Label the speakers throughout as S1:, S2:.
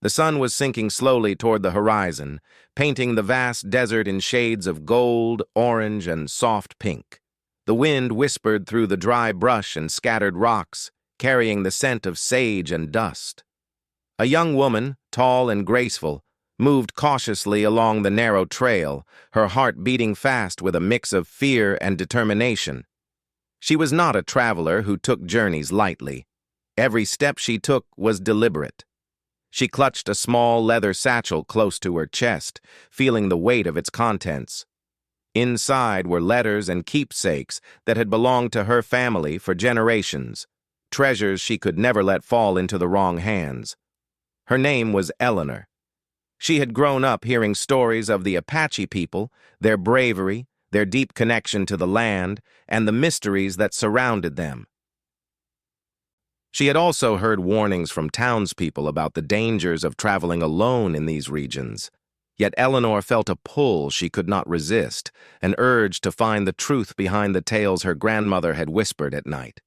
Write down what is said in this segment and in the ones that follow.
S1: The sun was sinking slowly toward the horizon, painting the vast desert in shades of gold, orange, and soft pink. The wind whispered through the dry brush and scattered rocks, carrying the scent of sage and dust. A young woman, tall and graceful, moved cautiously along the narrow trail, her heart beating fast with a mix of fear and determination. She was not a traveler who took journeys lightly. Every step she took was deliberate. She clutched a small leather satchel close to her chest, feeling the weight of its contents. Inside were letters and keepsakes that had belonged to her family for generations, treasures she could never let fall into the wrong hands. Her name was Eleanor. She had grown up hearing stories of the Apache people, their bravery, their deep connection to the land, and the mysteries that surrounded them. She had also heard warnings from townspeople about the dangers of traveling alone in these regions. Yet Eleanor felt a pull she could not resist, an urge to find the truth behind the tales her grandmother had whispered at night.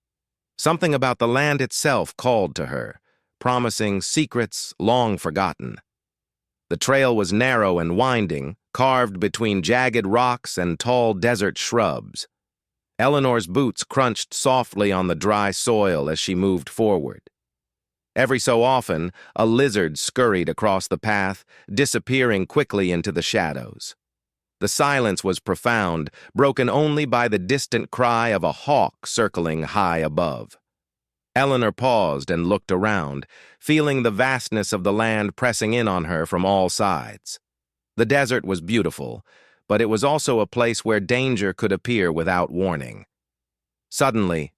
S1: Something about the land itself called to her, promising secrets long forgotten. The trail was narrow and winding, carved between jagged rocks and tall desert shrubs. Eleanor's boots crunched softly on the dry soil as she moved forward. Every so often, a lizard scurried across the path, disappearing quickly into the shadows. The silence was profound, broken only by the distant cry of a hawk circling high above. Eleanor paused and looked around, feeling the vastness of the land pressing in on her from all sides. The desert was beautiful, but it was also a place where danger could appear without warning. Suddenly,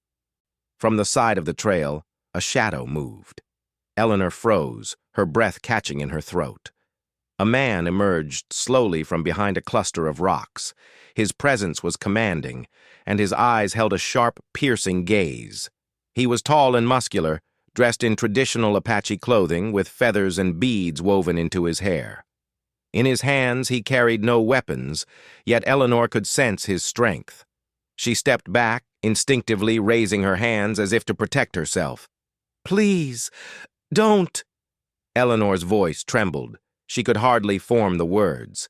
S1: from the side of the trail, a shadow moved. Eleanor froze, her breath catching in her throat. A man emerged slowly from behind a cluster of rocks. His presence was commanding, and his eyes held a sharp, piercing gaze. He was tall and muscular, dressed in traditional Apache clothing with feathers and beads woven into his hair. In his hands he carried no weapons, yet Eleanor could sense his strength. She stepped back, instinctively raising her hands as if to protect herself. "Please, don't!" Eleanor's voice trembled. She could hardly form the words.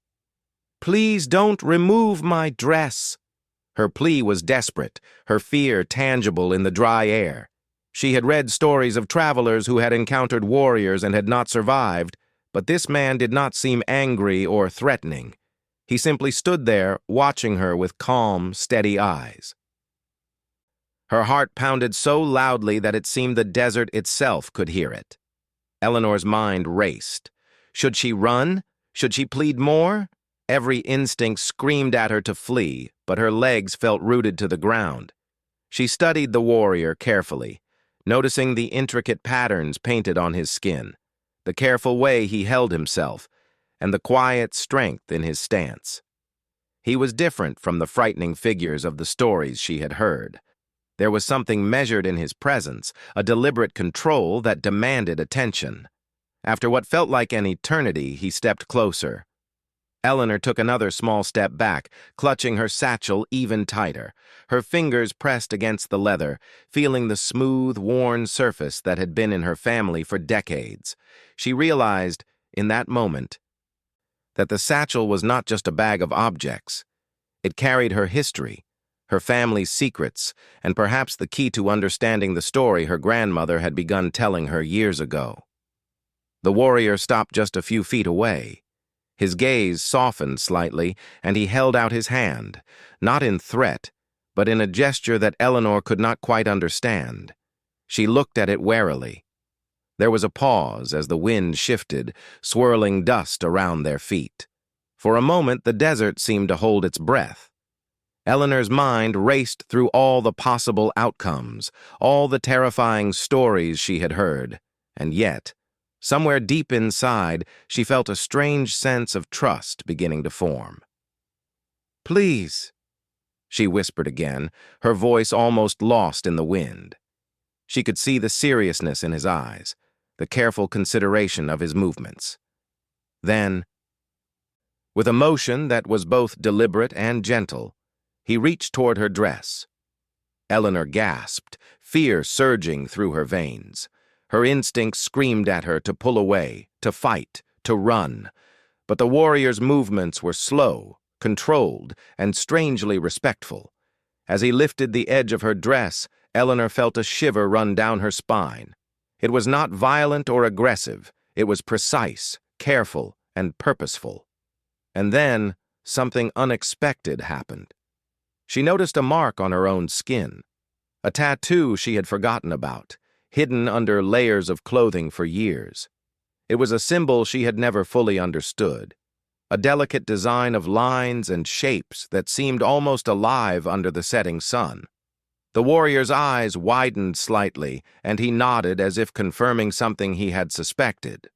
S1: "Please don't remove my dress." Her plea was desperate, her fear tangible in the dry air. She had read stories of travelers who had encountered warriors and had not survived, but this man did not seem angry or threatening. He simply stood there, watching her with calm, steady eyes. Her heart pounded so loudly that it seemed the desert itself could hear it. Eleanor's mind raced. Should she run? Should she plead more? Every instinct screamed at her to flee, but her legs felt rooted to the ground. She studied the warrior carefully, noticing the intricate patterns painted on his skin, the careful way he held himself, and the quiet strength in his stance. He was different from the frightening figures of the stories she had heard. There was something measured in his presence, a deliberate control that demanded attention. After what felt like an eternity, he stepped closer. Eleanor took another small step back, clutching her satchel even tighter, her fingers pressed against the leather, feeling the smooth, worn surface that had been in her family for decades. She realized, in that moment, that the satchel was not just a bag of objects. It carried her history, her family's secrets, and perhaps the key to understanding the story her grandmother had begun telling her years ago. The warrior stopped just a few feet away. His gaze softened slightly, and he held out his hand, not in threat, but in a gesture that Eleanor could not quite understand. She looked at it warily. There was a pause as the wind shifted, swirling dust around their feet. For a moment, the desert seemed to hold its breath. Eleanor's mind raced through all the possible outcomes, all the terrifying stories she had heard, and yet, somewhere deep inside, she felt a strange sense of trust beginning to form. "Please," she whispered again, her voice almost lost in the wind. She could see the seriousness in his eyes, the careful consideration of his movements. Then, with a motion that was both deliberate and gentle, he reached toward her dress. Eleanor gasped, fear surging through her veins. Her instincts screamed at her to pull away, to fight, to run. But the warrior's movements were slow, controlled, and strangely respectful. As he lifted the edge of her dress, Eleanor felt a shiver run down her spine. It was not violent or aggressive. It was precise, careful, and purposeful. And then, something unexpected happened. She noticed a mark on her own skin, a tattoo she had forgotten about, hidden under layers of clothing for years. It was a symbol she had never fully understood, a delicate design of lines and shapes that seemed almost alive under the setting sun. The warrior's eyes widened slightly, and he nodded as if confirming something he had suspected.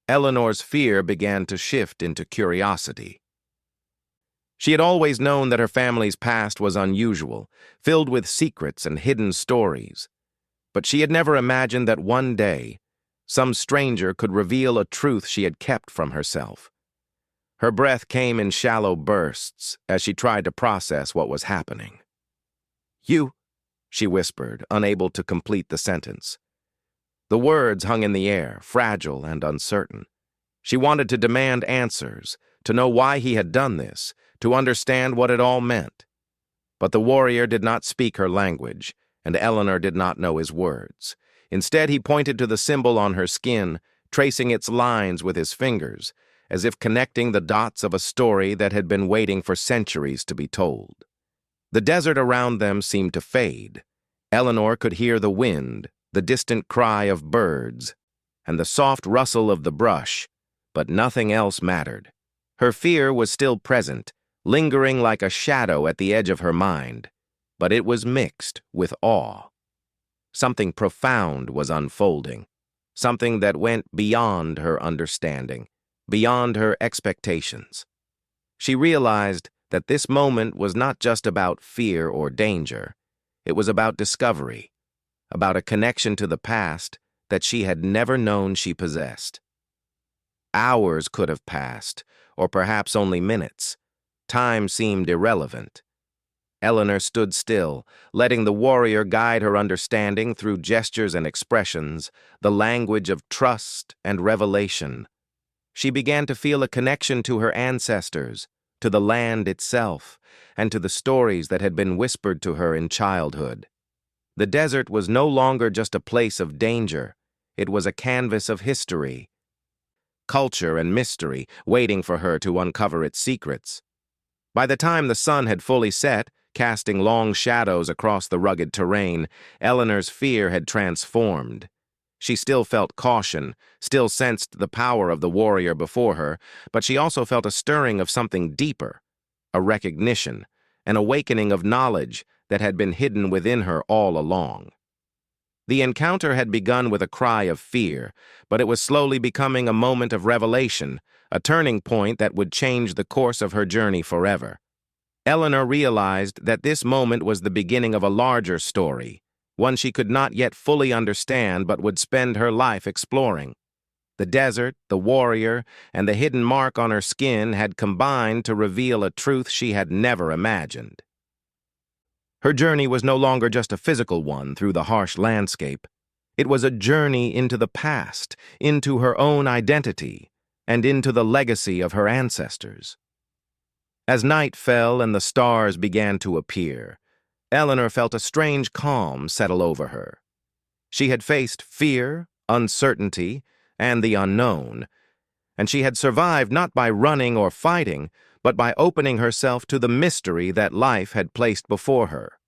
S1: Eleanor's fear began to shift into curiosity. She had always known that her family's past was unusual, filled with secrets and hidden stories. But she had never imagined that one day, some stranger could reveal a truth she had kept from herself. Her breath came in shallow bursts as she tried to process what was happening. "You," she whispered, unable to complete the sentence. The words hung in the air, fragile and uncertain. She wanted to demand answers, to know why he had done this, to understand what it all meant. But the warrior did not speak her language, and Eleanor did not know his words. Instead, he pointed to the symbol on her skin, tracing its lines with his fingers, as if connecting the dots of a story that had been waiting for centuries to be told. The desert around them seemed to fade. Eleanor could hear the wind, the distant cry of birds, and the soft rustle of the brush, but nothing else mattered. Her fear was still present, lingering like a shadow at the edge of her mind, but it was mixed with awe. Something profound was unfolding, something that went beyond her understanding, beyond her expectations. She realized that this moment was not just about fear or danger. It was about discovery, about a connection to the past that she had never known she possessed. Hours could have passed, or perhaps only minutes. Time seemed irrelevant. Eleanor stood still, letting the warrior guide her understanding through gestures and expressions, the language of trust and revelation. She began to feel a connection to her ancestors, to the land itself, and to the stories that had been whispered to her in childhood. The desert was no longer just a place of danger. It was a canvas of history, culture, and mystery waiting for her to uncover its secrets. By the time the sun had fully set, casting long shadows across the rugged terrain, Eleanor's fear had transformed. She still felt caution, still sensed the power of the warrior before her, but she also felt a stirring of something deeper, a recognition, an awakening of knowledge that had been hidden within her all along. The encounter had begun with a cry of fear, but it was slowly becoming a moment of revelation, a turning point that would change the course of her journey forever. Eleanor realized that this moment was the beginning of a larger story, one she could not yet fully understand but would spend her life exploring. The desert, the warrior, and the hidden mark on her skin had combined to reveal a truth she had never imagined. Her journey was no longer just a physical one through the harsh landscape. It was a journey into the past, into her own identity, and into the legacy of her ancestors. As night fell and the stars began to appear, Eleanor felt a strange calm settle over her. She had faced fear, uncertainty, and the unknown, and she had survived not by running or fighting, but by opening herself to the mystery that life had placed before her.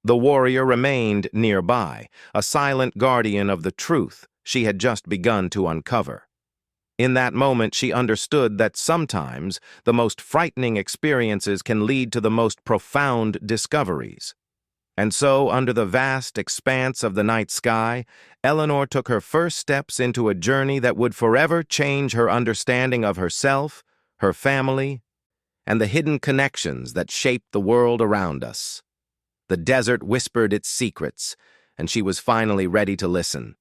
S1: The warrior remained nearby, a silent guardian of the truth she had just begun to uncover. In that moment, she understood that sometimes the most frightening experiences can lead to the most profound discoveries. And so, under the vast expanse of the night sky, Eleanor took her first steps into a journey that would forever change her understanding of herself, her family, and the hidden connections that shape the world around us. The desert whispered its secrets, and she was finally ready to listen.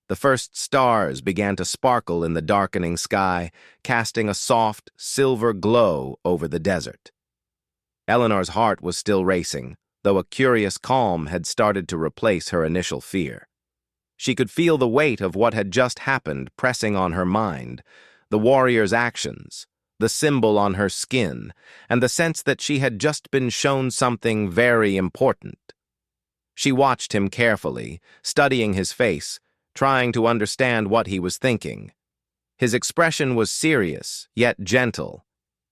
S1: The first stars began to sparkle in the darkening sky, casting a soft, silver glow over the desert. Eleanor's heart was still racing, though a curious calm had started to replace her initial fear. She could feel the weight of what had just happened pressing on her mind, the warrior's actions, the symbol on her skin, and the sense that she had just been shown something very important. She watched him carefully, studying his face, trying to understand what he was thinking. His expression was serious, yet gentle,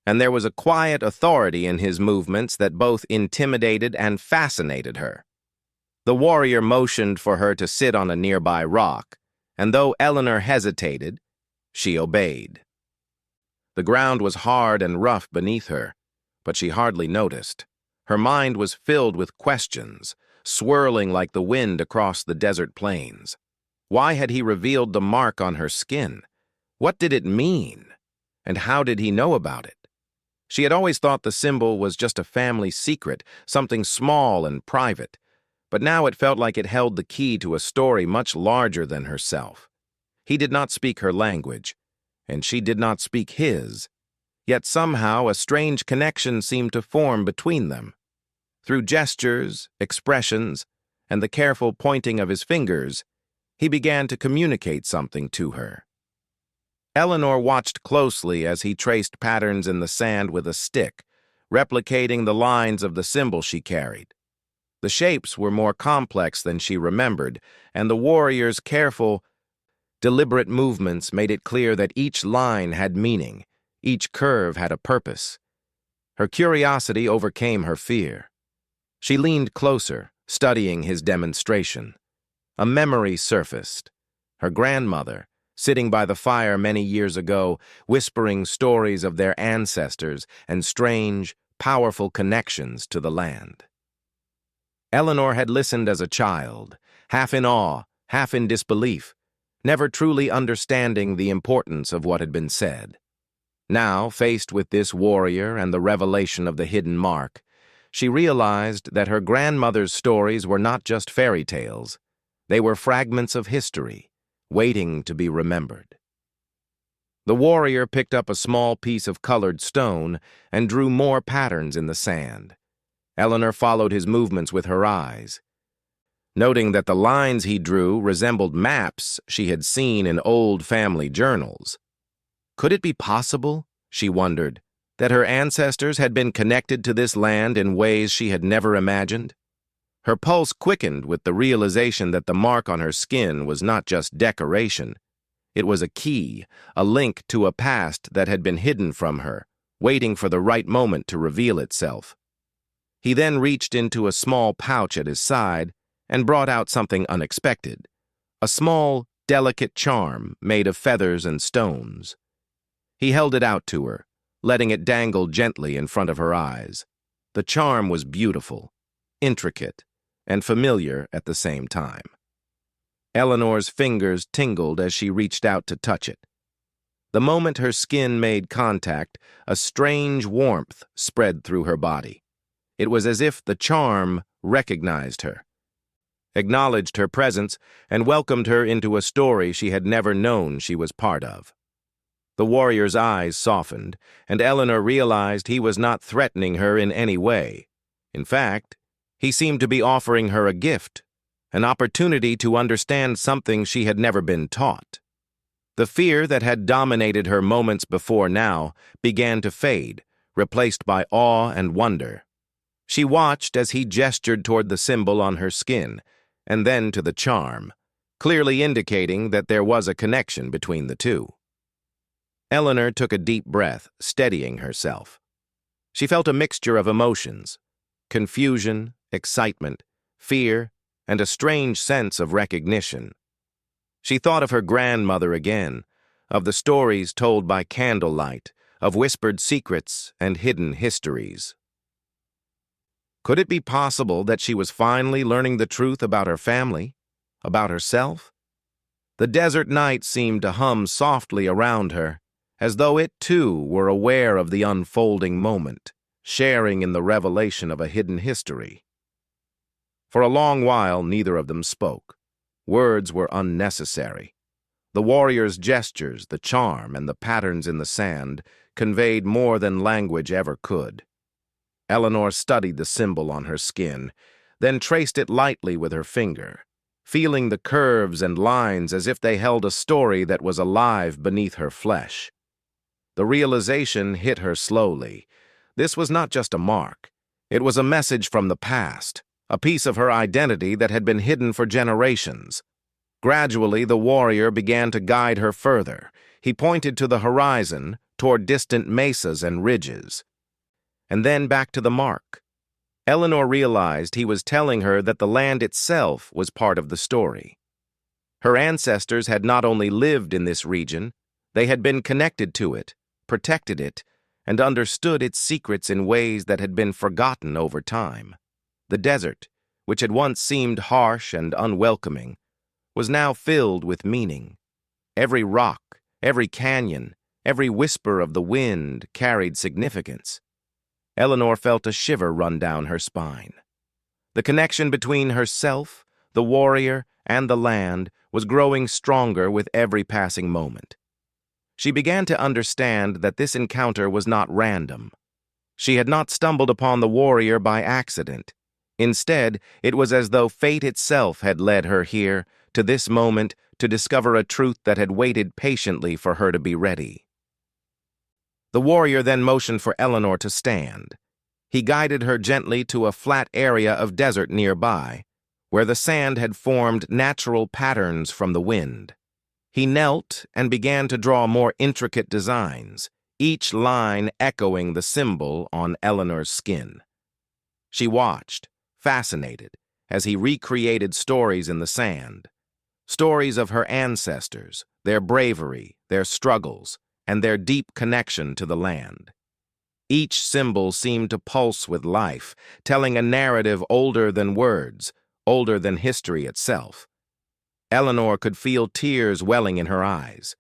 S1: and there was a quiet authority in his movements that both intimidated and fascinated her. The warrior motioned for her to sit on a nearby rock, and though Eleanor hesitated, she obeyed. The ground was hard and rough beneath her, but she hardly noticed. Her mind was filled with questions, swirling like the wind across the desert plains. Why had he revealed the mark on her skin? What did it mean? And how did he know about it? She had always thought the symbol was just a family secret, something small and private, but now it felt like it held the key to a story much larger than herself. He did not speak her language, and she did not speak his, yet somehow a strange connection seemed to form between them. Through gestures, expressions, and the careful pointing of his fingers, he began to communicate something to her. Eleanor watched closely as he traced patterns in the sand with a stick, replicating the lines of the symbol she carried. The shapes were more complex than she remembered, and the warrior's careful, deliberate movements made it clear that each line had meaning, each curve had a purpose. Her curiosity overcame her fear. She leaned closer, studying his demonstration. A memory surfaced. Her grandmother, sitting by the fire many years ago, whispering stories of their ancestors and strange, powerful connections to the land. Eleanor had listened as a child, half in awe, half in disbelief, never truly understanding the importance of what had been said. Now, faced with this warrior and the revelation of the hidden mark, she realized that her grandmother's stories were not just fairy tales. They were fragments of history, waiting to be remembered. The warrior picked up a small piece of colored stone and drew more patterns in the sand. Eleanor followed his movements with her eyes, noting that the lines he drew resembled maps she had seen in old family journals. Could it be possible, she wondered, that her ancestors had been connected to this land in ways she had never imagined? Her pulse quickened with the realization that the mark on her skin was not just decoration. It was a key, a link to a past that had been hidden from her, waiting for the right moment to reveal itself. He then reached into a small pouch at his side and brought out something unexpected, a small, delicate charm made of feathers and stones. He held it out to her, letting it dangle gently in front of her eyes. The charm was beautiful, intricate, and familiar at the same time. Eleanor's fingers tingled as she reached out to touch it. The moment her skin made contact, a strange warmth spread through her body. It was as if the charm recognized her, acknowledged her presence, and welcomed her into a story she had never known she was part of. The warrior's eyes softened, and Eleanor realized he was not threatening her in any way. In fact, he seemed to be offering her a gift, an opportunity to understand something she had never been taught. The fear that had dominated her moments before now began to fade, replaced by awe and wonder. She watched as he gestured toward the symbol on her skin, and then to the charm, clearly indicating that there was a connection between the two. Eleanor took a deep breath, steadying herself. She felt a mixture of emotions: confusion, excitement, fear, and a strange sense of recognition. She thought of her grandmother again, of the stories told by candlelight, of whispered secrets and hidden histories. Could it be possible that she was finally learning the truth about her family, about herself? The desert night seemed to hum softly around her, as though it too were aware of the unfolding moment, sharing in the revelation of a hidden history. For a long while, neither of them spoke. Words were unnecessary. The warrior's gestures, the charm, and the patterns in the sand conveyed more than language ever could. Eleanor studied the symbol on her skin, then traced it lightly with her finger, feeling the curves and lines as if they held a story that was alive beneath her flesh. The realization hit her slowly. This was not just a mark. It was a message from the past, a piece of her identity that had been hidden for generations. Gradually, the warrior began to guide her further. He pointed to the horizon, toward distant mesas and ridges, and then back to the mark. Eleanor realized he was telling her that the land itself was part of the story. Her ancestors had not only lived in this region, they had been connected to it, protected it, and understood its secrets in ways that had been forgotten over time. The desert, which had once seemed harsh and unwelcoming, was now filled with meaning. Every rock, every canyon, every whisper of the wind carried significance. Eleanor felt a shiver run down her spine. The connection between herself, the warrior, and the land was growing stronger with every passing moment. She began to understand that this encounter was not random. She had not stumbled upon the warrior by accident. Instead, it was as though fate itself had led her here, to this moment, to discover a truth that had waited patiently for her to be ready. The warrior then motioned for Eleanor to stand. He guided her gently to a flat area of desert nearby, where the sand had formed natural patterns from the wind. He knelt and began to draw more intricate designs, each line echoing the symbol on Eleanor's skin. She watched, fascinated, as he recreated stories in the sand. Stories of her ancestors, their bravery, their struggles, and their deep connection to the land. Each symbol seemed to pulse with life, telling a narrative older than words, older than history itself. Eleanor could feel tears welling in her eyes.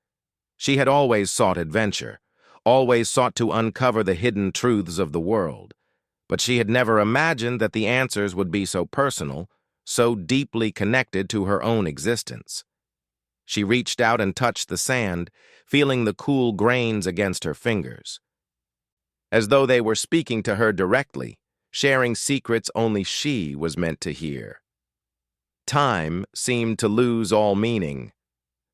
S1: She had always sought adventure, always sought to uncover the hidden truths of the world, but she had never imagined that the answers would be so personal, so deeply connected to her own existence. She reached out and touched the sand, feeling the cool grains against her fingers. As though they were speaking to her directly, sharing secrets only she was meant to hear. Time seemed to lose all meaning.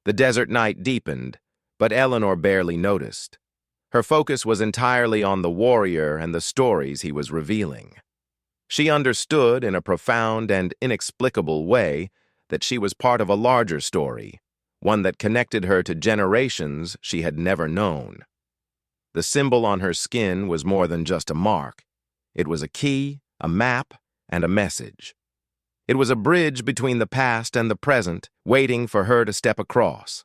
S1: The desert night deepened, but Eleanor barely noticed. Her focus was entirely on the warrior and the stories he was revealing. She understood in a profound and inexplicable way that she was part of a larger story, one that connected her to generations she had never known. The symbol on her skin was more than just a mark. It was a key, a map, and a message. It was a bridge between the past and the present, waiting for her to step across.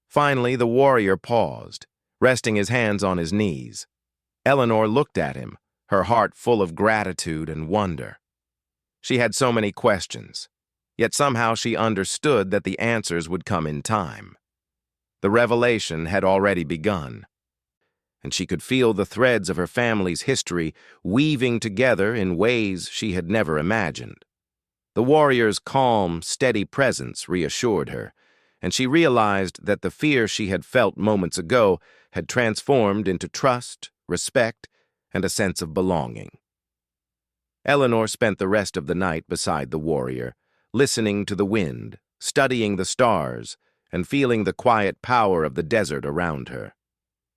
S1: Finally, the warrior paused, resting his hands on his knees. Eleanor looked at him, her heart full of gratitude and wonder. She had so many questions, yet somehow she understood that the answers would come in time. The revelation had already begun, and she could feel the threads of her family's history weaving together in ways she had never imagined. The warrior's calm, steady presence reassured her, and she realized that the fear she had felt moments ago had transformed into trust, respect, and a sense of belonging. Eleanor spent the rest of the night beside the warrior, listening to the wind, studying the stars, and feeling the quiet power of the desert around her.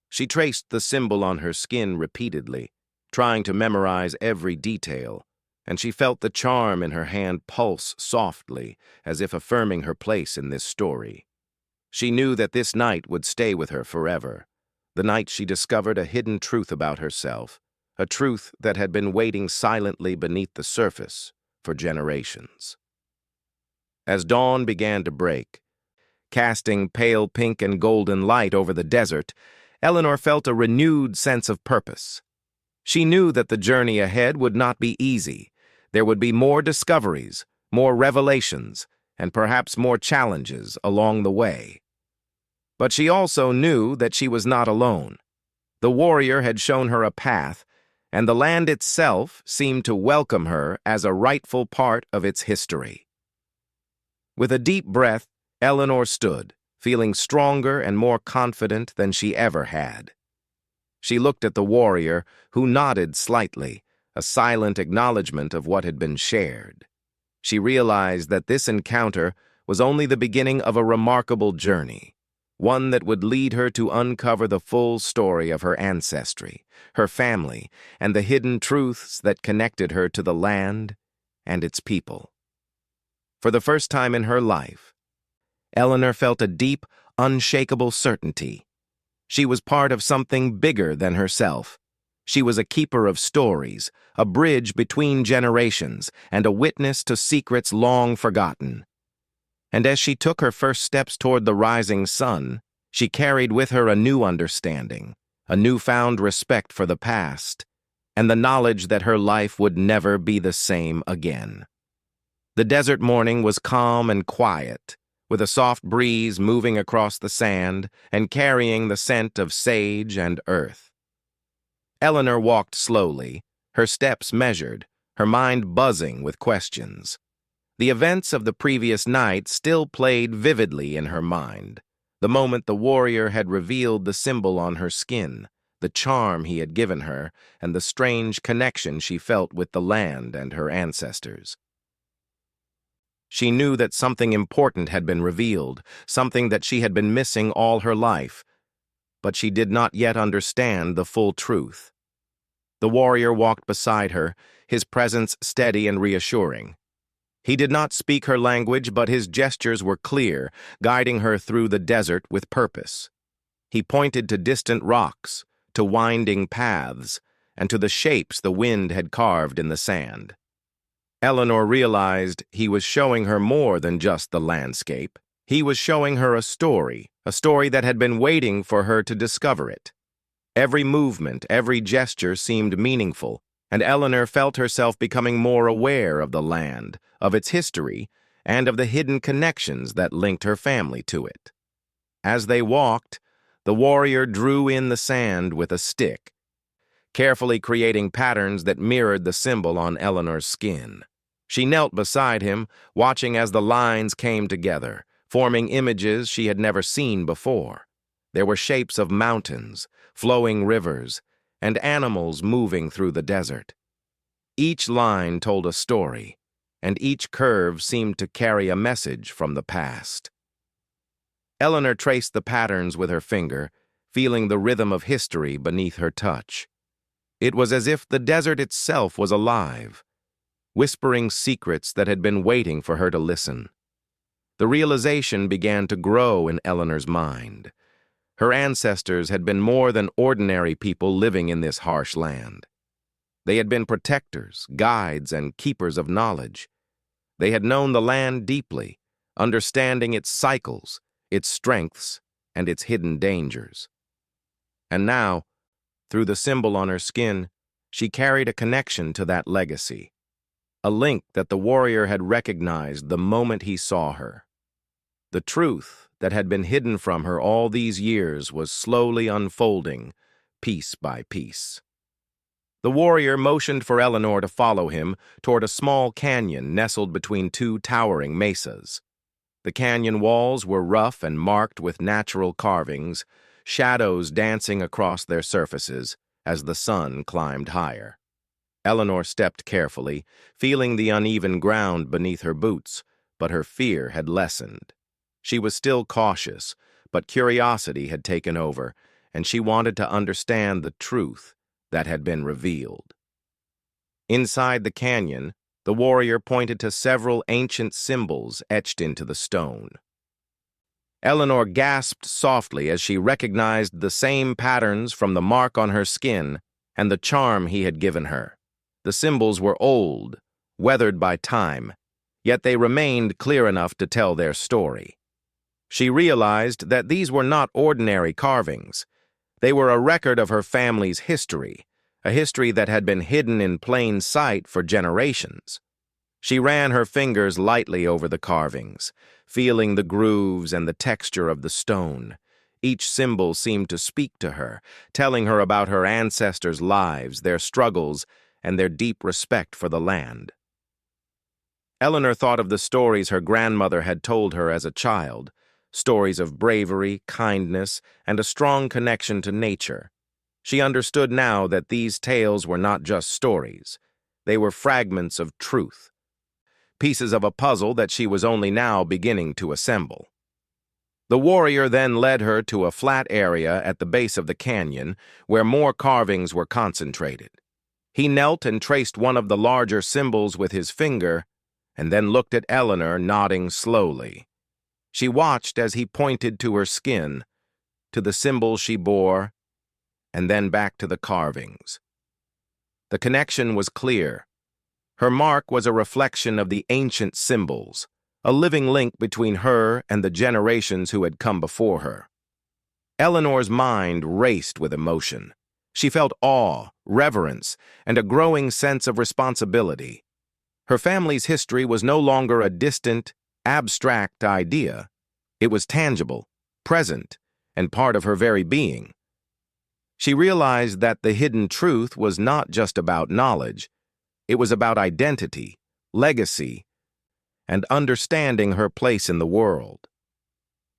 S1: She traced the symbol on her skin repeatedly, trying to memorize every detail, and she felt the charm in her hand pulse softly, as if affirming her place in this story. She knew that this night would stay with her forever, the night she discovered a hidden truth about herself, a truth that had been waiting silently beneath the surface for generations. As dawn began to break, casting pale pink and golden light over the desert, Eleanor felt a renewed sense of purpose. She knew that the journey ahead would not be easy. There would be more discoveries, more revelations, and perhaps more challenges along the way. But she also knew that she was not alone. The warrior had shown her a path, and the land itself seemed to welcome her as a rightful part of its history. With a deep breath, Eleanor stood, feeling stronger and more confident than she ever had. She looked at the warrior, who nodded slightly, a silent acknowledgement of what had been shared. She realized that this encounter was only the beginning of a remarkable journey, one that would lead her to uncover the full story of her ancestry, her family, and the hidden truths that connected her to the land and its people. For the first time in her life, Eleanor felt a deep, unshakable certainty. She was part of something bigger than herself. She was a keeper of stories, a bridge between generations, and a witness to secrets long forgotten. And as she took her first steps toward the rising sun, she carried with her a new understanding, a newfound respect for the past, and the knowledge that her life would never be the same again. The desert morning was calm and quiet, with a soft breeze moving across the sand and carrying the scent of sage and earth. Eleanor walked slowly, her steps measured, her mind buzzing with questions. The events of the previous night still played vividly in her mind. The moment the warrior had revealed the symbol on her skin, the charm he had given her, and the strange connection she felt with the land and her ancestors. She knew that something important had been revealed, something that she had been missing all her life, but she did not yet understand the full truth. The warrior walked beside her, his presence steady and reassuring. He did not speak her language, but his gestures were clear, guiding her through the desert with purpose. He pointed to distant rocks, to winding paths, and to the shapes the wind had carved in the sand. Eleanor realized he was showing her more than just the landscape. He was showing her a story that had been waiting for her to discover it. Every movement, every gesture seemed meaningful, and Eleanor felt herself becoming more aware of the land, of its history, and of the hidden connections that linked her family to it. As they walked, the warrior drew in the sand with a stick, carefully creating patterns that mirrored the symbol on Eleanor's skin. She knelt beside him, watching as the lines came together, forming images she had never seen before. There were shapes of mountains, flowing rivers, and animals moving through the desert. Each line told a story, and each curve seemed to carry a message from the past. Eleanor traced the patterns with her finger, feeling the rhythm of history beneath her touch. It was as if the desert itself was alive, whispering secrets that had been waiting for her to listen. The realization began to grow in Eleanor's mind. Her ancestors had been more than ordinary people living in this harsh land. They had been protectors, guides, and keepers of knowledge. They had known the land deeply, understanding its cycles, its strengths, and its hidden dangers. And now, through the symbol on her skin, she carried a connection to that legacy, a link that the warrior had recognized the moment he saw her. The truth that had been hidden from her all these years was slowly unfolding, piece by piece. The warrior motioned for Eleanor to follow him toward a small canyon nestled between two towering mesas. The canyon walls were rough and marked with natural carvings, shadows dancing across their surfaces as the sun climbed higher. Eleanor stepped carefully, feeling the uneven ground beneath her boots, but her fear had lessened. She was still cautious, but curiosity had taken over, and she wanted to understand the truth that had been revealed. Inside the canyon, the warrior pointed to several ancient symbols etched into the stone. Eleanor gasped softly as she recognized the same patterns from the mark on her skin and the charm he had given her. The symbols were old, weathered by time, yet they remained clear enough to tell their story. She realized that these were not ordinary carvings. They were a record of her family's history, a history that had been hidden in plain sight for generations. She ran her fingers lightly over the carvings, feeling the grooves and the texture of the stone. Each symbol seemed to speak to her, telling her about her ancestors' lives, their struggles, and their deep respect for the land. Eleanor thought of the stories her grandmother had told her as a child, stories of bravery, kindness, and a strong connection to nature. She understood now that these tales were not just stories. They were fragments of truth, pieces of a puzzle that she was only now beginning to assemble. The warrior then led her to a flat area at the base of the canyon where more carvings were concentrated. He knelt and traced one of the larger symbols with his finger, and then looked at Eleanor, nodding slowly. She watched as he pointed to her skin, to the symbol she bore, and then back to the carvings. The connection was clear. Her mark was a reflection of the ancient symbols, a living link between her and the generations who had come before her. Eleanor's mind raced with emotion. She felt awe, reverence, and a growing sense of responsibility. Her family's history was no longer a distant, abstract idea. It was tangible, present, and part of her very being. She realized that the hidden truth was not just about knowledge. It was about identity, legacy, and understanding her place in the world.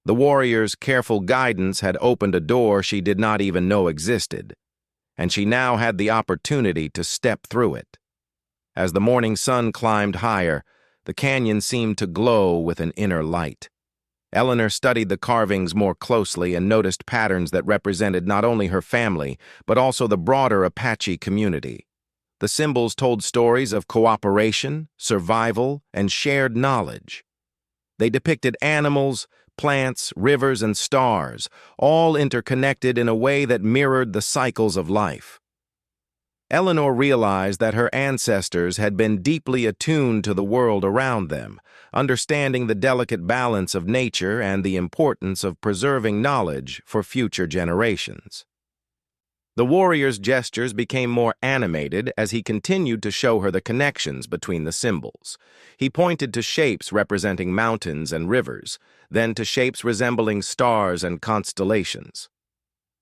S1: The warrior's careful guidance had opened a door she did not even know existed, and she now had the opportunity to step through it. As the morning sun climbed higher, the canyon seemed to glow with an inner light. Eleanor studied the carvings more closely and noticed patterns that represented not only her family, but also the broader Apache community. The symbols told stories of cooperation, survival, and shared knowledge. They depicted animals, plants, rivers, and stars, all interconnected in a way that mirrored the cycles of life. Eleanor realized that her ancestors had been deeply attuned to the world around them, understanding the delicate balance of nature and the importance of preserving knowledge for future generations. The warrior's gestures became more animated as he continued to show her the connections between the symbols. He pointed to shapes representing mountains and rivers, then to shapes resembling stars and constellations.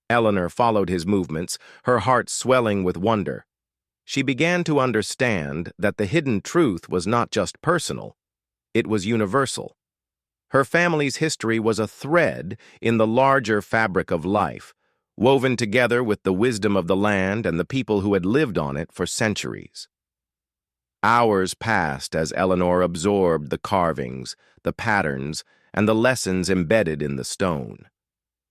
S1: Eleanor followed his movements, her heart swelling with wonder. She began to understand that the hidden truth was not just personal, it was universal. Her family's history was a thread in the larger fabric of life, woven together with the wisdom of the land and the people who had lived on it for centuries. Hours passed as Eleanor absorbed the carvings, the patterns, and the lessons embedded in the stone.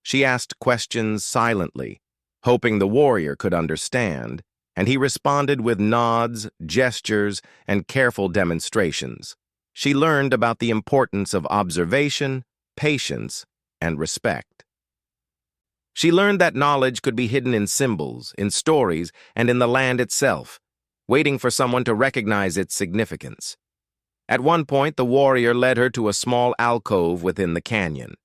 S1: She asked questions silently, hoping the warrior could understand, and he responded with nods, gestures, and careful demonstrations. She learned about the importance of observation, patience, and respect. She learned that knowledge could be hidden in symbols, in stories, and in the land itself, waiting for someone to recognize its significance. At one point, the warrior led her to a small alcove within the canyon.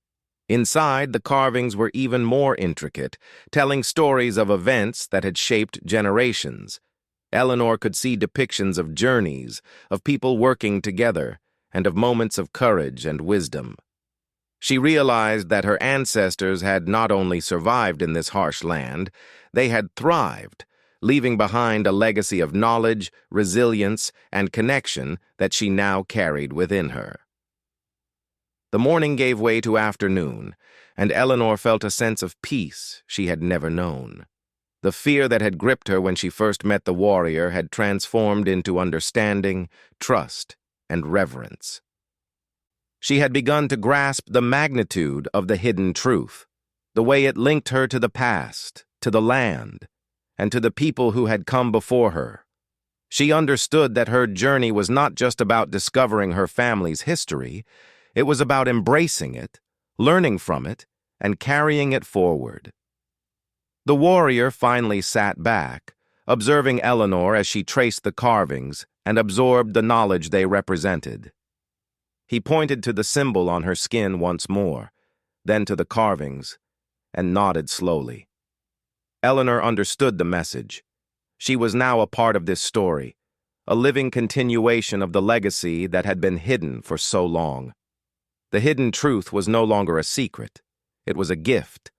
S1: Inside, the carvings were even more intricate, telling stories of events that had shaped generations. Eleanor could see depictions of journeys, of people working together, and of moments of courage and wisdom. She realized that her ancestors had not only survived in this harsh land, they had thrived, leaving behind a legacy of knowledge, resilience, and connection that she now carried within her. The morning gave way to afternoon, and Eleanor felt a sense of peace she had never known. The fear that had gripped her when she first met the warrior had transformed into understanding, trust, and reverence. She had begun to grasp the magnitude of the hidden truth, the way it linked her to the past, to the land, and to the people who had come before her. She understood that her journey was not just about discovering her family's history, it was about embracing it, learning from it, and carrying it forward. The warrior finally sat back, observing Eleanor as she traced the carvings and absorbed the knowledge they represented. He pointed to the symbol on her skin once more, then to the carvings, and nodded slowly. Eleanor understood the message. She was now a part of this story, a living continuation of the legacy that had been hidden for so long. The hidden truth was no longer a secret. It was a gift,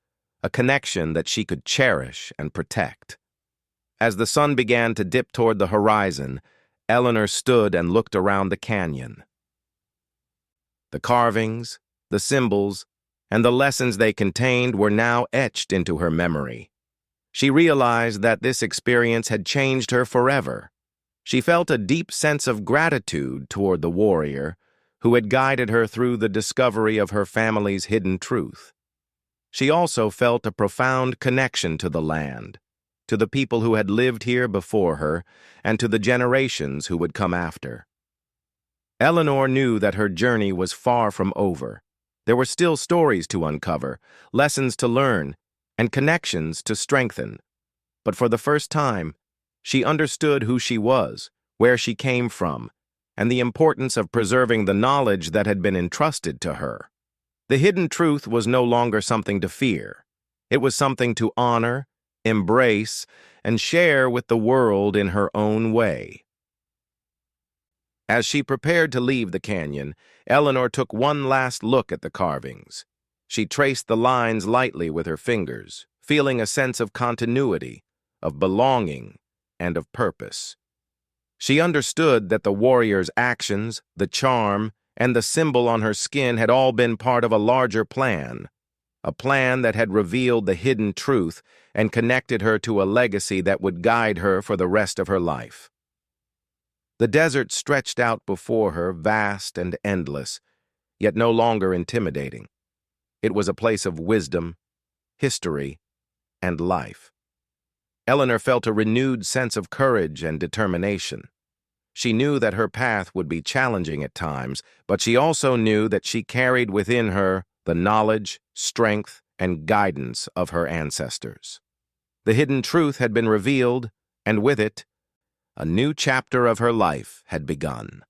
S1: a connection that she could cherish and protect. As the sun began to dip toward the horizon, Eleanor stood and looked around the canyon. The carvings, the symbols, and the lessons they contained were now etched into her memory. She realized that this experience had changed her forever. She felt a deep sense of gratitude toward the warrior who had guided her through the discovery of her family's hidden truth. She also felt a profound connection to the land, to the people who had lived here before her, and to the generations who would come after. Eleanor knew that her journey was far from over. There were still stories to uncover, lessons to learn, and connections to strengthen. But for the first time, she understood who she was, where she came from, and the importance of preserving the knowledge that had been entrusted to her. The hidden truth was no longer something to fear. It was something to honor, embrace, and share with the world in her own way. As she prepared to leave the canyon, Eleanor took one last look at the carvings. She traced the lines lightly with her fingers, feeling a sense of continuity, of belonging, and of purpose. She understood that the warrior's actions, the charm, and the symbol on her skin had all been part of a larger plan, a plan that had revealed the hidden truth and connected her to a legacy that would guide her for the rest of her life. The desert stretched out before her, vast and endless, yet no longer intimidating. It was a place of wisdom, history, and life. Eleanor felt a renewed sense of courage and determination. She knew that her path would be challenging at times, but she also knew that she carried within her the knowledge, strength, and guidance of her ancestors. The hidden truth had been revealed, and with it, a new chapter of her life had begun.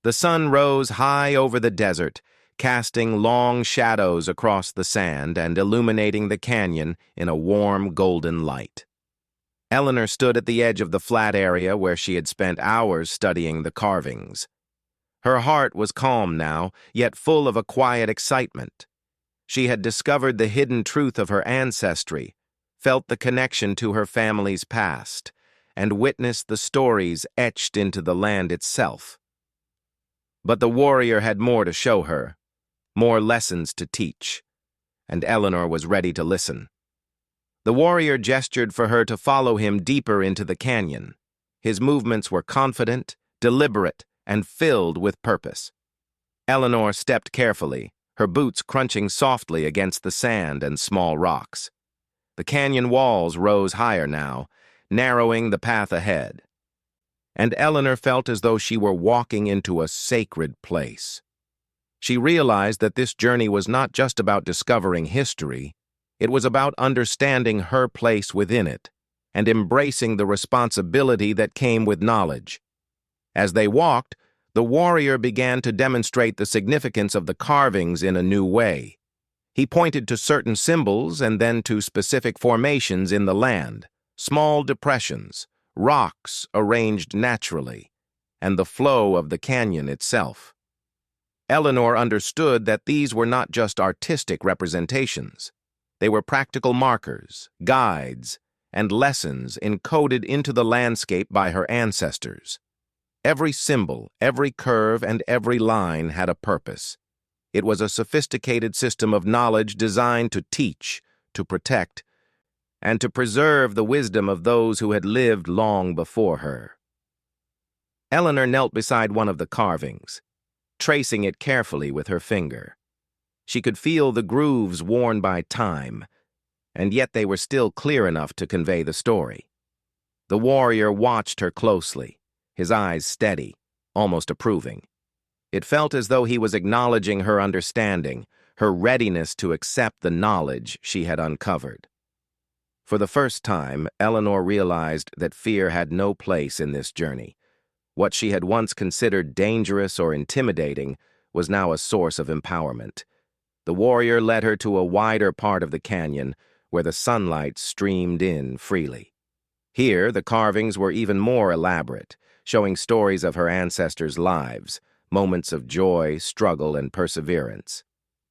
S1: The sun rose high over the desert, casting long shadows across the sand and illuminating the canyon in a warm golden light. Eleanor stood at the edge of the flat area where she had spent hours studying the carvings. Her heart was calm now, yet full of a quiet excitement. She had discovered the hidden truth of her ancestry, felt the connection to her family's past, and witnessed the stories etched into the land itself. But the warrior had more to show her, more lessons to teach, and Eleanor was ready to listen. The warrior gestured for her to follow him deeper into the canyon. His movements were confident, deliberate, and filled with purpose. Eleanor stepped carefully, her boots crunching softly against the sand and small rocks. The canyon walls rose higher now, narrowing the path ahead. And Eleanor felt as though she were walking into a sacred place. She realized that this journey was not just about discovering history, it was about understanding her place within it and embracing the responsibility that came with knowledge. As they walked, the warrior began to demonstrate the significance of the carvings in a new way. He pointed to certain symbols and then to specific formations in the land, small depressions, rocks arranged naturally, and the flow of the canyon itself. Eleanor understood that these were not just artistic representations. They were practical markers, guides, and lessons encoded into the landscape by her ancestors. Every symbol, every curve, and every line had a purpose. It was a sophisticated system of knowledge designed to teach, to protect, and to preserve the wisdom of those who had lived long before her. Eleanor knelt beside one of the carvings, tracing it carefully with her finger. She could feel the grooves worn by time, and yet they were still clear enough to convey the story. The warrior watched her closely, his eyes steady, almost approving. It felt as though he was acknowledging her understanding, her readiness to accept the knowledge she had uncovered. For the first time, Eleanor realized that fear had no place in this journey. What she had once considered dangerous or intimidating was now a source of empowerment. The warrior led her to a wider part of the canyon where the sunlight streamed in freely. Here, the carvings were even more elaborate, showing stories of her ancestors' lives, moments of joy, struggle, and perseverance.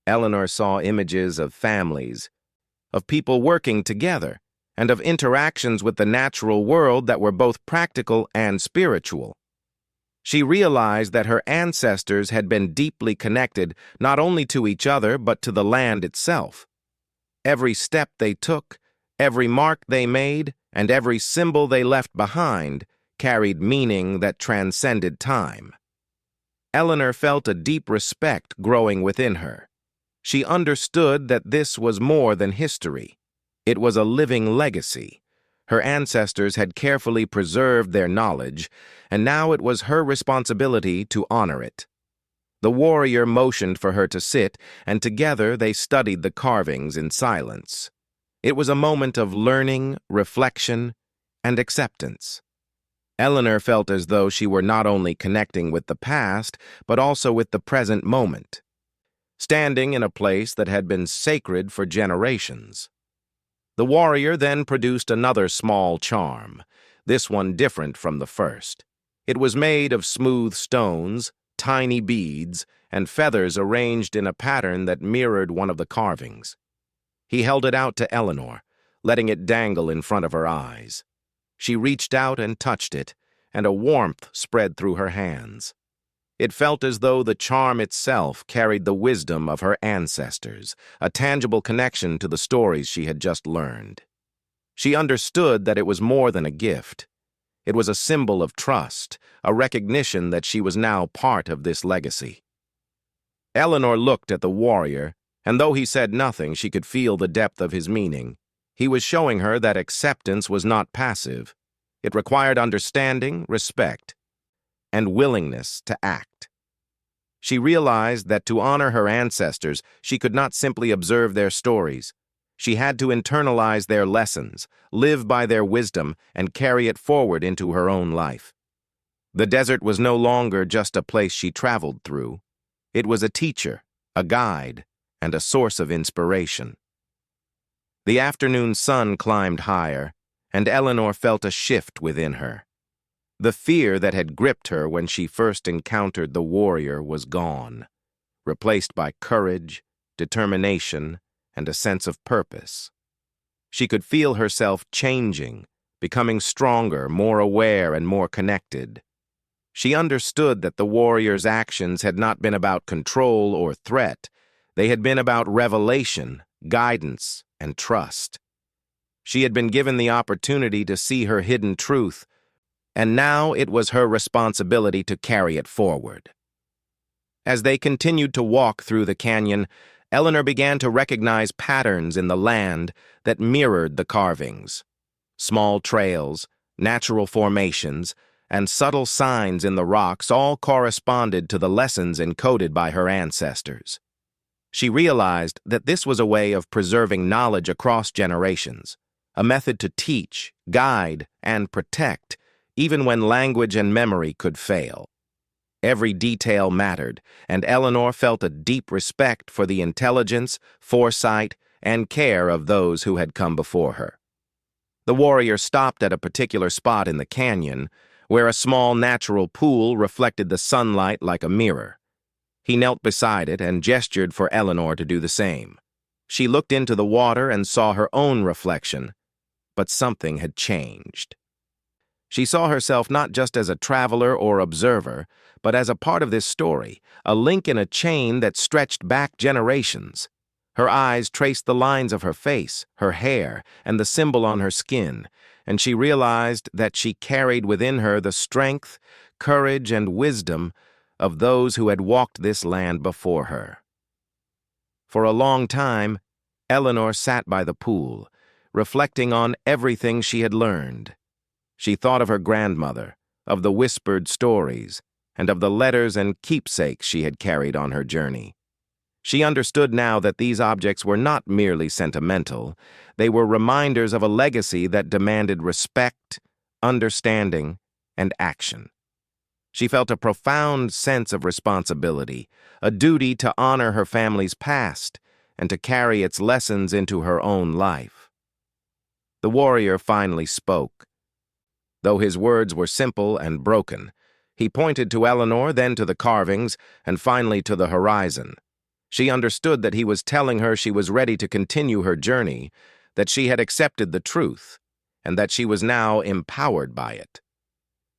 S1: Eleanor saw images of families, of people working together, and of interactions with the natural world that were both practical and spiritual. She realized that her ancestors had been deeply connected not only to each other but to the land itself. Every step they took, every mark they made, and every symbol they left behind carried meaning that transcended time. Eleanor felt a deep respect growing within her. She understood that this was more than history. It was a living legacy. Her ancestors had carefully preserved their knowledge, and now it was her responsibility to honor it. The warrior motioned for her to sit, and together they studied the carvings in silence. It was a moment of learning, reflection, and acceptance. Eleanor felt as though she were not only connecting with the past, but also with the present moment, standing in a place that had been sacred for generations. The warrior then produced another small charm, this one different from the first. It was made of smooth stones, tiny beads, and feathers arranged in a pattern that mirrored one of the carvings. He held it out to Eleanor, letting it dangle in front of her eyes. She reached out and touched it, and a warmth spread through her hands. It felt as though the charm itself carried the wisdom of her ancestors, a tangible connection to the stories she had just learned. She understood that it was more than a gift. It was a symbol of trust, a recognition that she was now part of this legacy. Eleanor looked at the warrior, and though he said nothing, she could feel the depth of his meaning. He was showing her that acceptance was not passive. It required understanding, respect, and willingness to act. She realized that to honor her ancestors, she could not simply observe their stories. She had to internalize their lessons, live by their wisdom, and carry it forward into her own life. The desert was no longer just a place she traveled through. It was a teacher, a guide, and a source of inspiration. The afternoon sun climbed higher, and Eleanor felt a shift within her. The fear that had gripped her when she first encountered the warrior was gone, replaced by courage, determination, and a sense of purpose. She could feel herself changing, becoming stronger, more aware, and more connected. She understood that the warrior's actions had not been about control or threat. They had been about revelation, guidance, and trust. She had been given the opportunity to see her hidden truth, and now it was her responsibility to carry it forward. As they continued to walk through the canyon, Eleanor began to recognize patterns in the land that mirrored the carvings. Small trails, natural formations, and subtle signs in the rocks all corresponded to the lessons encoded by her ancestors. She realized that this was a way of preserving knowledge across generations, a method to teach, guide, and protect, even when language and memory could fail. Every detail mattered, and Eleanor felt a deep respect for the intelligence, foresight, and care of those who had come before her. The warrior stopped at a particular spot in the canyon, where a small natural pool reflected the sunlight like a mirror. He knelt beside it and gestured for Eleanor to do the same. She looked into the water and saw her own reflection, but something had changed. She saw herself not just as a traveler or observer, but as a part of this story, a link in a chain that stretched back generations. Her eyes traced the lines of her face, her hair, and the symbol on her skin, and she realized that she carried within her the strength, courage, and wisdom of those who had walked this land before her. For a long time, Eleanor sat by the pool, reflecting on everything she had learned. She thought of her grandmother, of the whispered stories, and of the letters and keepsakes she had carried on her journey. She understood now that these objects were not merely sentimental. They were reminders of a legacy that demanded respect, understanding, and action. She felt a profound sense of responsibility, a duty to honor her family's past and to carry its lessons into her own life. The warrior finally spoke. Though his words were simple and broken, he pointed to Eleanor, then to the carvings, and finally to the horizon. She understood that he was telling her she was ready to continue her journey, that she had accepted the truth, and that she was now empowered by it.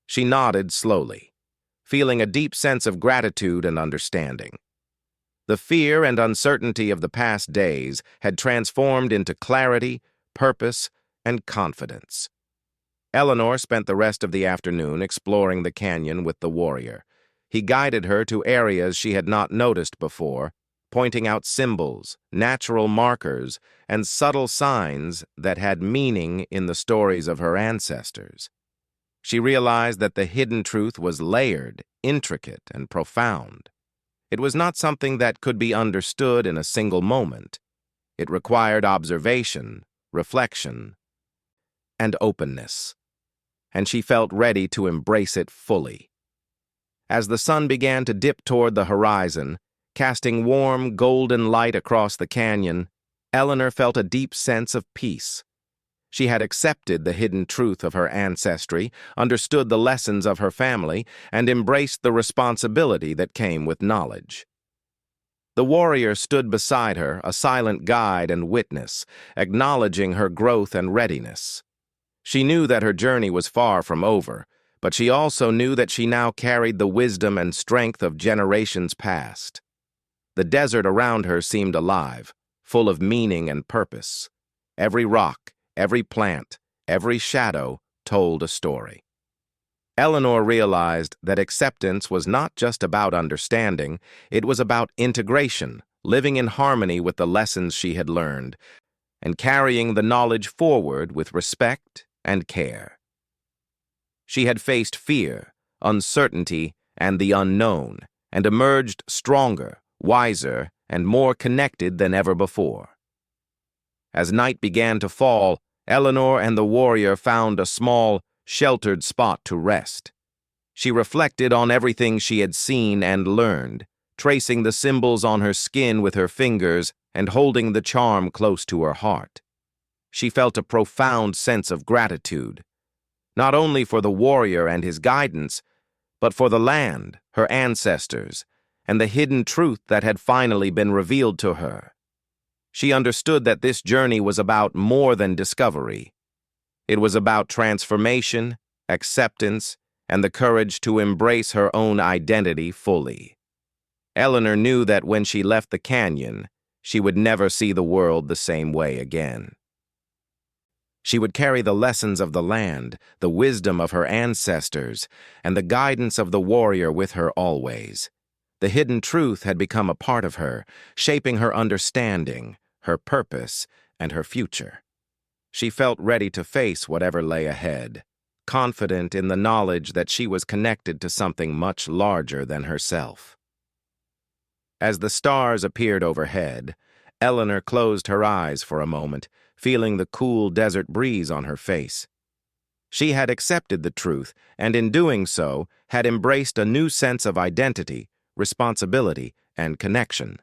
S1: She nodded slowly, feeling a deep sense of gratitude and understanding. The fear and uncertainty of the past days had transformed into clarity, purpose, and confidence. Eleanor spent the rest of the afternoon exploring the canyon with the warrior. He guided her to areas she had not noticed before, pointing out symbols, natural markers, and subtle signs that had meaning in the stories of her ancestors. She realized that the hidden truth was layered, intricate, and profound. It was not something that could be understood in a single moment. It required observation, reflection, and openness, and she felt ready to embrace it fully. As the sun began to dip toward the horizon, casting warm, golden light across the canyon, Eleanor felt a deep sense of peace. She had accepted the hidden truth of her ancestry, understood the lessons of her family, and embraced the responsibility that came with knowledge. The warrior stood beside her, a silent guide and witness, acknowledging her growth and readiness. She knew that her journey was far from over, but she also knew that she now carried the wisdom and strength of generations past. The desert around her seemed alive, full of meaning and purpose. Every rock, every plant, every shadow told a story. Eleanor realized that acceptance was not just about understanding, it was about integration, living in harmony with the lessons she had learned, and carrying the knowledge forward with respect and care. She had faced fear, uncertainty, and the unknown, and emerged stronger, wiser, and more connected than ever before. As night began to fall, Eleanor and the warrior found a small, sheltered spot to rest. She reflected on everything she had seen and learned, tracing the symbols on her skin with her fingers and holding the charm close to her heart. She felt a profound sense of gratitude, not only for the warrior and his guidance, but for the land, her ancestors, and the hidden truth that had finally been revealed to her. She understood that this journey was about more than discovery. It was about transformation, acceptance, and the courage to embrace her own identity fully. Eleanor knew that when she left the canyon, she would never see the world the same way again. She would carry the lessons of the land, the wisdom of her ancestors, and the guidance of the warrior with her always. The hidden truth had become a part of her, shaping her understanding, her purpose, and her future. She felt ready to face whatever lay ahead, confident in the knowledge that she was connected to something much larger than herself. As the stars appeared overhead, Eleanor closed her eyes for a moment, feeling the cool desert breeze on her face. She had accepted the truth, and in doing so, had embraced a new sense of identity, responsibility, and connection.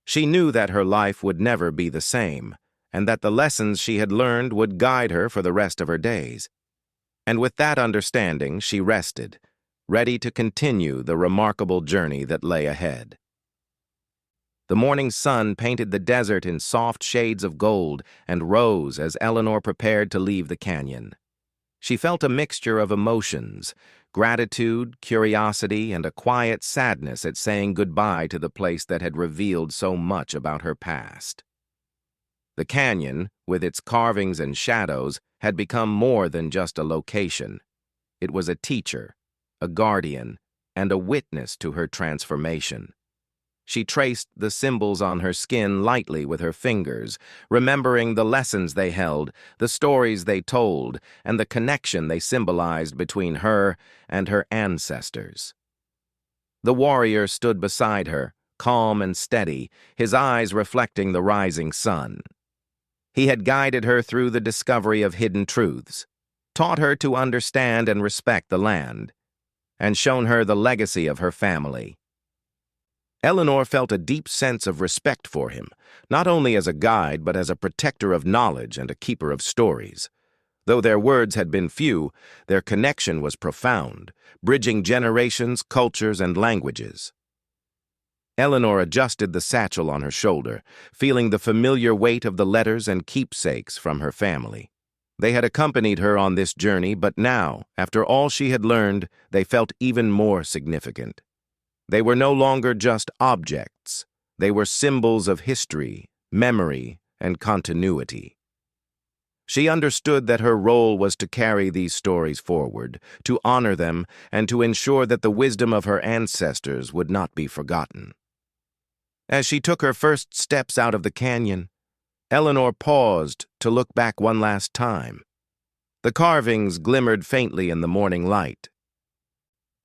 S1: She knew that her life would never be the same, and that the lessons she had learned would guide her for the rest of her days. And with that understanding, she rested, ready to continue the remarkable journey that lay ahead. The morning sun painted the desert in soft shades of gold and rose as Eleanor prepared to leave the canyon. She felt a mixture of emotions, gratitude, curiosity, and a quiet sadness at saying goodbye to the place that had revealed so much about her past. The canyon, with its carvings and shadows, had become more than just a location. It was a teacher, a guardian, and a witness to her transformation. She traced the symbols on her skin lightly with her fingers, remembering the lessons they held, the stories they told, and the connection they symbolized between her and her ancestors. The warrior stood beside her, calm and steady, his eyes reflecting the rising sun. He had guided her through the discovery of hidden truths, taught her to understand and respect the land, and shown her the legacy of her family. Eleanor felt a deep sense of respect for him, not only as a guide but as a protector of knowledge and a keeper of stories. Though their words had been few, their connection was profound, bridging generations, cultures, and languages. Eleanor adjusted the satchel on her shoulder, feeling the familiar weight of the letters and keepsakes from her family. They had accompanied her on this journey, but now, after all she had learned, they felt even more significant. They were no longer just objects. They were symbols of history, memory, and continuity. She understood that her role was to carry these stories forward, to honor them, and to ensure that the wisdom of her ancestors would not be forgotten. As she took her first steps out of the canyon, Eleanor paused to look back one last time. The carvings glimmered faintly in the morning light.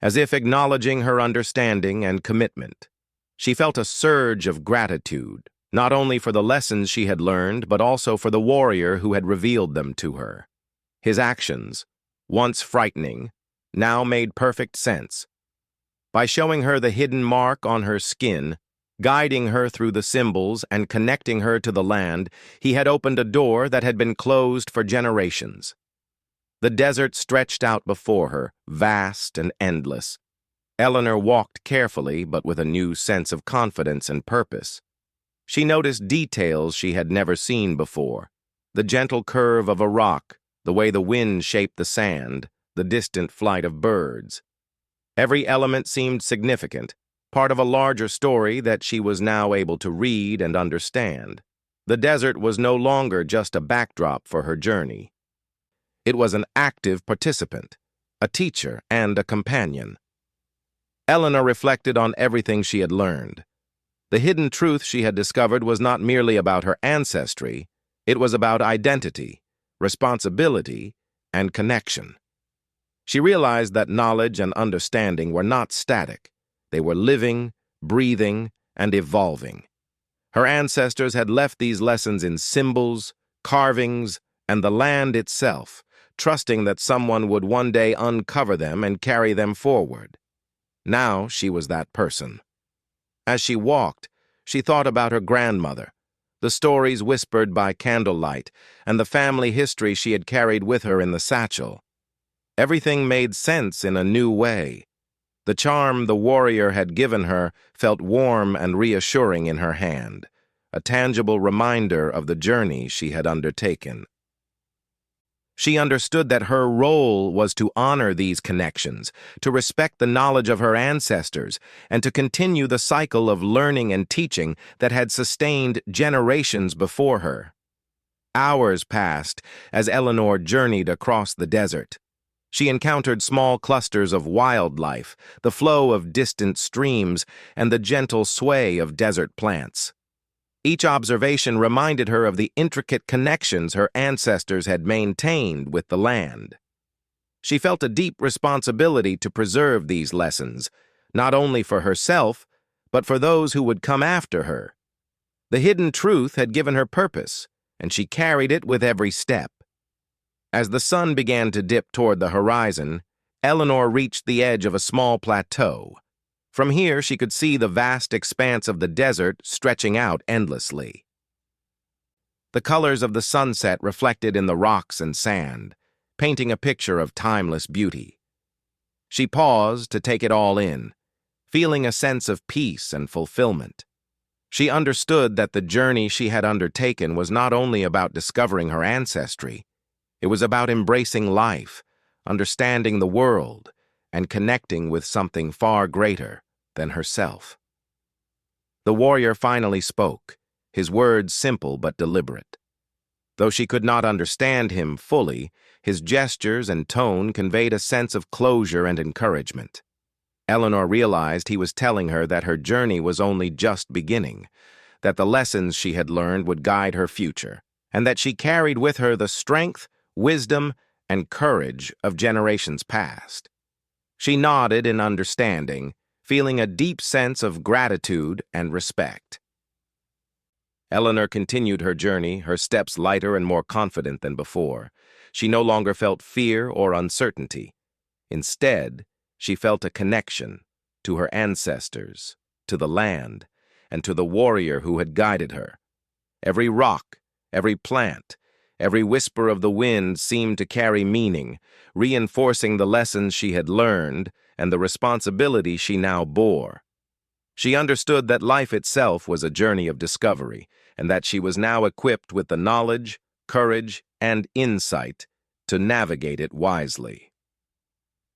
S1: As if acknowledging her understanding and commitment, she felt a surge of gratitude, not only for the lessons she had learned, but also for the warrior who had revealed them to her. His actions, once frightening, now made perfect sense. By showing her the hidden mark on her skin, guiding her through the symbols and connecting her to the land, he had opened a door that had been closed for generations. The desert stretched out before her, vast and endless. Eleanor walked carefully, but with a new sense of confidence and purpose. She noticed details she had never seen before: the gentle curve of a rock, the way the wind shaped the sand, the distant flight of birds. Every element seemed significant, part of a larger story that she was now able to read and understand. The desert was no longer just a backdrop for her journey. It was an active participant, a teacher, and a companion. Eleanor reflected on everything she had learned. The hidden truth she had discovered was not merely about her ancestry, it was about identity, responsibility, and connection. She realized that knowledge and understanding were not static. They were living, breathing, and evolving. Her ancestors had left these lessons in symbols, carvings, and the land itself, trusting that someone would one day uncover them and carry them forward. Now she was that person. As she walked, she thought about her grandmother, the stories whispered by candlelight, and the family history she had carried with her in the satchel. Everything made sense in a new way. The charm the warrior had given her felt warm and reassuring in her hand, a tangible reminder of the journey she had undertaken. She understood that her role was to honor these connections, to respect the knowledge of her ancestors, and to continue the cycle of learning and teaching that had sustained generations before her. Hours passed as Eleanor journeyed across the desert. She encountered small clusters of wildlife, the flow of distant streams, and the gentle sway of desert plants. Each observation reminded her of the intricate connections her ancestors had maintained with the land. She felt a deep responsibility to preserve these lessons, not only for herself, but for those who would come after her. The hidden truth had given her purpose, and she carried it with every step. As the sun began to dip toward the horizon, Eleanor reached the edge of a small plateau. From here, she could see the vast expanse of the desert stretching out endlessly. The colors of the sunset reflected in the rocks and sand, painting a picture of timeless beauty. She paused to take it all in, feeling a sense of peace and fulfillment. She understood that the journey she had undertaken was not only about discovering her ancestry, it was about embracing life, understanding the world, and connecting with something far greater than herself. The warrior finally spoke, his words simple but deliberate. Though she could not understand him fully, his gestures and tone conveyed a sense of closure and encouragement. Eleanor realized he was telling her that her journey was only just beginning, that the lessons she had learned would guide her future, and that she carried with her the strength, wisdom, and courage of generations past. She nodded in understanding, feeling a deep sense of gratitude and respect. Eleanor continued her journey, her steps lighter and more confident than before. She no longer felt fear or uncertainty. Instead, she felt a connection to her ancestors, to the land, and to the warrior who had guided her. Every rock, every plant, every whisper of the wind seemed to carry meaning, reinforcing the lessons she had learned and the responsibility she now bore. She understood that life itself was a journey of discovery, and that she was now equipped with the knowledge, courage, and insight to navigate it wisely.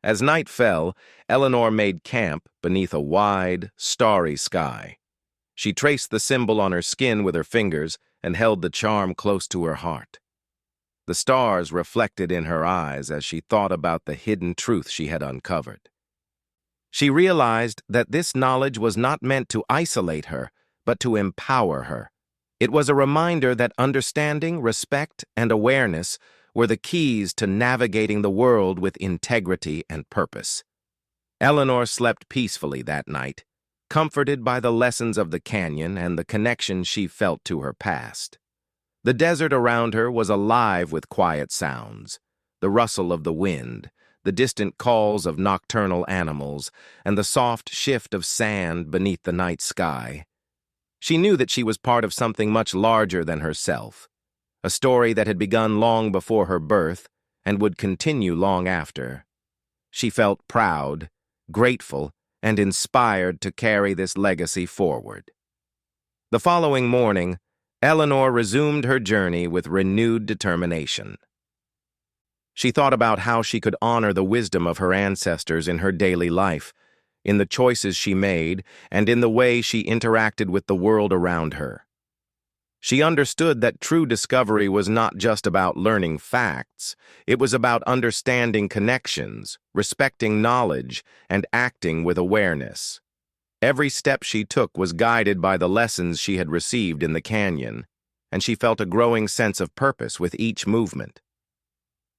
S1: As night fell, Eleanor made camp beneath a wide, starry sky. She traced the symbol on her skin with her fingers and held the charm close to her heart. The stars reflected in her eyes as she thought about the hidden truth she had uncovered. She realized that this knowledge was not meant to isolate her, but to empower her. It was a reminder that understanding, respect, and awareness were the keys to navigating the world with integrity and purpose. Eleanor slept peacefully that night, comforted by the lessons of the canyon and the connection she felt to her past. The desert around her was alive with quiet sounds, the rustle of the wind, the distant calls of nocturnal animals, and the soft shift of sand beneath the night sky. She knew that she was part of something much larger than herself, a story that had begun long before her birth and would continue long after. She felt proud, grateful, and inspired to carry this legacy forward. The following morning, Eleanor resumed her journey with renewed determination. She thought about how she could honor the wisdom of her ancestors in her daily life, in the choices she made, and in the way she interacted with the world around her. She understood that true discovery was not just about learning facts, it was about understanding connections, respecting knowledge, and acting with awareness. Every step she took was guided by the lessons she had received in the canyon, and she felt a growing sense of purpose with each movement.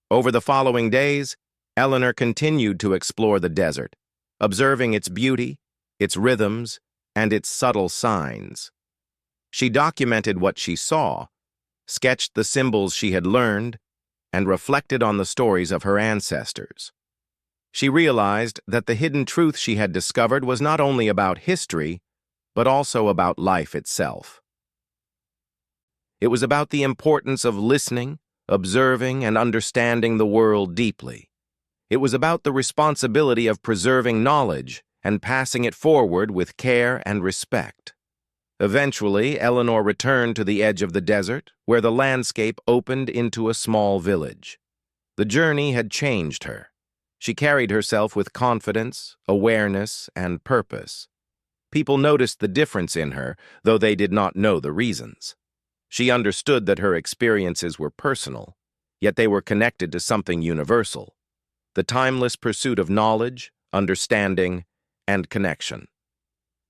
S1: Over the following days, Eleanor continued to explore the desert, observing its beauty, its rhythms, and its subtle signs. She documented what she saw, sketched the symbols she had learned, and reflected on the stories of her ancestors. She realized that the hidden truth she had discovered was not only about history, but also about life itself. It was about the importance of listening, observing, and understanding the world deeply. It was about the responsibility of preserving knowledge and passing it forward with care and respect. Eventually, Eleanor returned to the edge of the desert, where the landscape opened into a small village. The journey had changed her. She carried herself with confidence, awareness, and purpose. People noticed the difference in her, though they did not know the reasons. She understood that her experiences were personal, yet they were connected to something universal: the timeless pursuit of knowledge, understanding, and connection.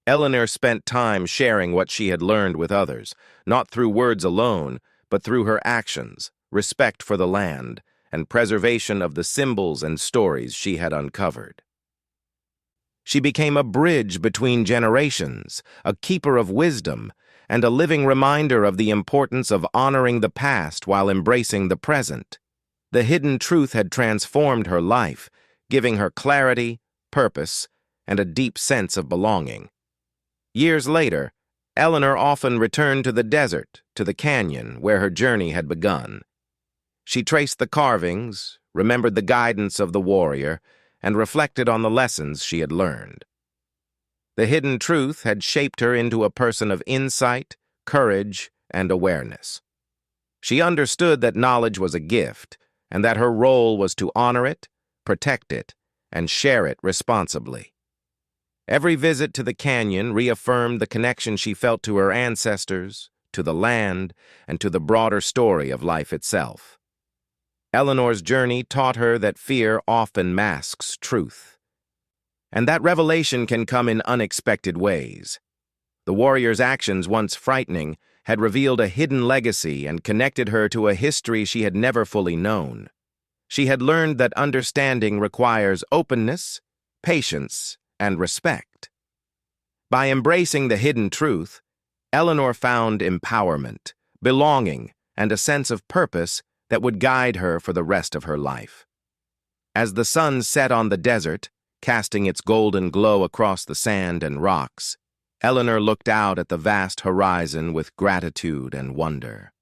S1: Eleanor spent time sharing what she had learned with others, not through words alone, but through her actions, respect for the land, and preservation of the symbols and stories she had uncovered. She became a bridge between generations, a keeper of wisdom, and a living reminder of the importance of honoring the past while embracing the present. The hidden truth had transformed her life, giving her clarity, purpose, and a deep sense of belonging. Years later, Eleanor often returned to the desert, to the canyon where her journey had begun. She traced the carvings, remembered the guidance of the warrior, and reflected on the lessons she had learned. The hidden truth had shaped her into a person of insight, courage, and awareness. She understood that knowledge was a gift, and that her role was to honor it, protect it, and share it responsibly. Every visit to the canyon reaffirmed the connection she felt to her ancestors, to the land, and to the broader story of life itself. Eleanor's journey taught her that fear often masks truth, and that revelation can come in unexpected ways. The warrior's actions, once frightening, had revealed a hidden legacy and connected her to a history she had never fully known. She had learned that understanding requires openness, patience, and respect. By embracing the hidden truth, Eleanor found empowerment, belonging, and a sense of purpose that would guide her for the rest of her life. As the sun set on the desert, casting its golden glow across the sand and rocks, Eleanor looked out at the vast horizon with gratitude and wonder.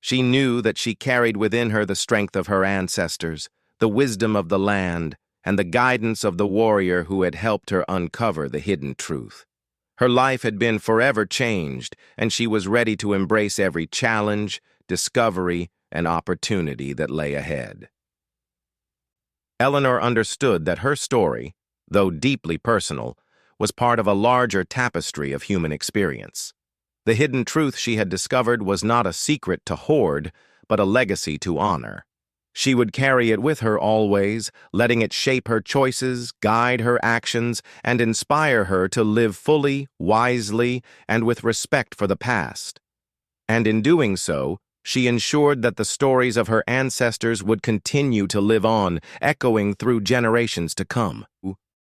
S1: She knew that she carried within her the strength of her ancestors, the wisdom of the land, and the guidance of the warrior who had helped her uncover the hidden truth. Her life had been forever changed, and she was ready to embrace every challenge, discovery, and opportunity that lay ahead. Eleanor understood that her story, though deeply personal, was part of a larger tapestry of human experience. The hidden truth she had discovered was not a secret to hoard, but a legacy to honor. She would carry it with her always, letting it shape her choices, guide her actions, and inspire her to live fully, wisely, and with respect for the past. And in doing so, she ensured that the stories of her ancestors would continue to live on, echoing through generations to come.